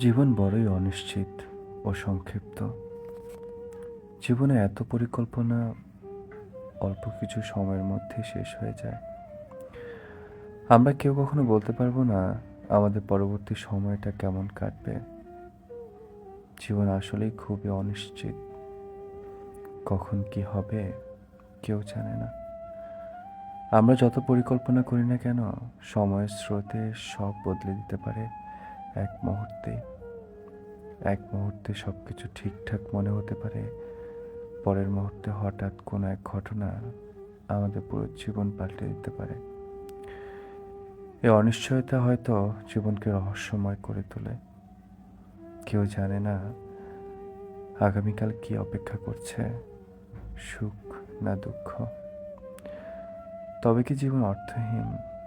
জীবন বড়ই অনিশ্চিত ও সংক্ষিপ্ত। জীবনে এত পরিকল্পনা অল্প কিছু সময়ের মধ্যে শেষ হয়ে যায়। আমরা কেউ কখনো বলতে পারবো না আমাদের পরবর্তী সময়টা কেমন কাটবে। জীবন আসলেই খুবই অনিশ্চিত। কখন কি হবে কেউ জানে না। আমরা যত পরিকল্পনা করি না কেন, সময়ের স্রোতে সব বদলে দিতে পারে এক মুহূর্তে। এক মুহূর্তে সবকিছু ঠিকঠাক মনে হতে পারে, পরের মুহূর্তে হঠাৎ কোনো এক ঘটনা আমাদের পুরো জীবন পাল্টে দিতে পারে। এই অনিশ্চয়তা হয়তো জীবনকে রহস্যময় করে তোলে। কেউ জানে না আগামীকাল কি অপেক্ষা করছে, সুখ না দুঃখ। তবে কি জীবন অর্থহীন?